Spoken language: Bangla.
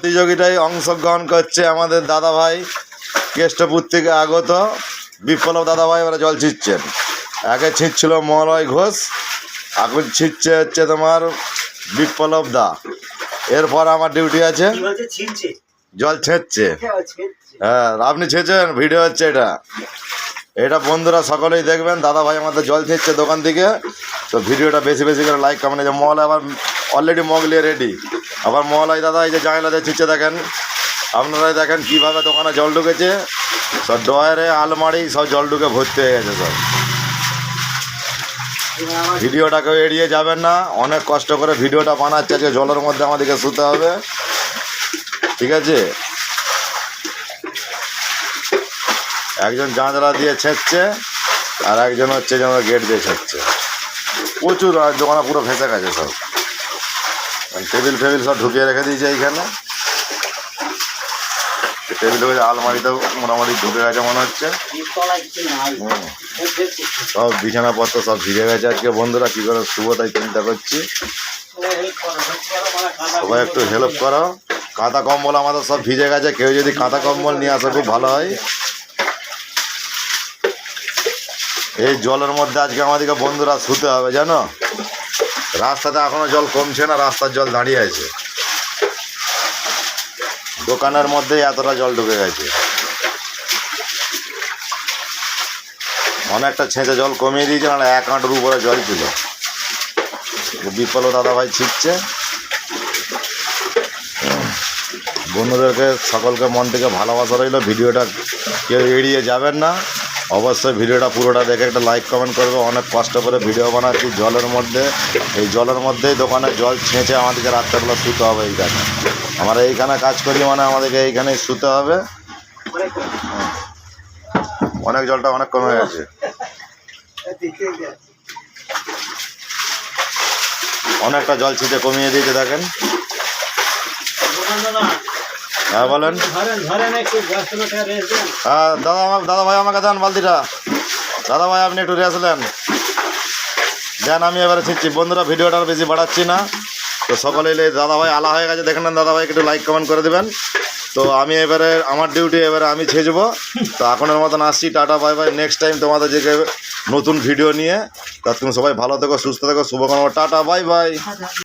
প্রতিযোগিতায় অংশগ্রহণ করছে আমাদের দাদা ভাই কেষ্টপুর থেকে আগত বিপ্লব দাদা ভাই। ওরা জল ছিঁচ্ছেন। আগে ছিঁচ্ছিল মলয় ঘোষ, এখন ছিঁচ্ছে হচ্ছে তোমার বিপ্লব দা। এরপর আমার ডিউটি আছে জল ছেঁচছে। হ্যাঁ, আপনি ছেঁচেন, ভিডিও হচ্ছে এটা বন্ধুরা সকলেই দেখবেন। দাদা ভাই আমাদের জল ছেঁচছে দোকান থেকে। তো ভিডিওটা বেশি বেশি করে লাইক কমেন্ট। যে মল আবার অলরেডি মগ নিয়ে রেডি। আবার মলাই দাদা এই যে জানলাতে ছিঁচে দেখেন, আপনারাই দেখেন কীভাবে দোকানে জল ঢুকেছে। সব ডয়ারে আলমারি সব জল ঢুকে ভর্তি হয়ে গেছে সব। ভিডিওটাকেও এড়িয়ে যাবেন না, অনেক কষ্ট করে ভিডিওটা বানাচ্ছে। আজকে জলের মধ্যে আমাদেরকে শুতে হবে, ঠিক আছে। একজন জানলা দিয়ে ছেঁচছে আর একজন হচ্ছে যেন গেট দিয়ে ছেঁচছে। প্রচুর দোকানে পুরো ফেঁসে গেছে সব। টেবিল ফেবিল সব ঢুকিয়ে রেখে দিয়েছে এইখানে। টেবিল হয়ে আলমারিতেও মোটামুটি ঢুকে গেছে মনে হচ্ছে। সব বিছানাপত্র সব ভিজে গেছে আজকে। বন্ধুরা কী করে শুভ তাই চিন্তা করছি। সবাই একটু হেল্প করো। কাঁথা কম্বল আমাদের সব ভিজে গেছে, কেউ যদি কাঁথা কম্বল নিয়ে আসে খুব ভালো হয়। এই জলের মধ্যে আজকে আমাদেরকে বন্ধুরা শুতে হবে জানো। রাস্তাতে এখনও জল কমছে না, রাস্তার জল দাঁড়িয়ে আছে। দোকানের মধ্যে এতটা জল ঢুকে গেছে। অনেকটা ছেঁচে জল কমিয়ে দিয়েছে, মানে 1 হাঁটুর উপরে জল ছিল। বিপ্লব দাদা ভাই ছিটছে। বন্ধুদেরকে সকলকে মন থেকে ভালোবাসা রইল। ভিডিওটা কেউ এড়িয়ে যাবেন না, অবশ্যই ভিডিওটা পুরোটা দেখে একটা লাইক কমেন্ট করবে। অনেক কষ্ট করে ভিডিও বানাচ্ছি জলের মধ্যে। এই জলের মধ্যেই দোকানে জল ছেঁচে আমাদেরকে রাত্রেবেলা শুতে হবে। এইখানে আমরা এইখানে কাজ করি, মানে আমাদেরকে এইখানেই শুতে হবে। অনেক জলটা অনেক কমে গেছে। অনেকটা জল ছিটে কমিয়ে দিয়েছে দেখেন। হ্যাঁ বলেন। হ্যাঁ দাদা ভাই আমাকে দেন বালতিটা। দাদা ভাই আপনি একটু রেস্ট নেন, দেন আমি এবারে ছিটছি। বন্ধুরা ভিডিওটা আর বেশি বাড়াচ্ছি না। তো সকলে দাদা ভাই আলা হয়ে গেছে দেখেন। দাদা ভাইকে একটু লাইক কমেন্ট করে দেবেন। তো আমি এবারে আমার ডিউটি, এবারে আমি ছেঁচবো। তো এখনের মতন আসছি, tata bye bye. Next time তোমাদের যে নতুন ভিডিও নিয়ে। তা তুমি সবাই ভালো থেকো, সুস্থ থেকো, শুভকামনা। Tata bye bye.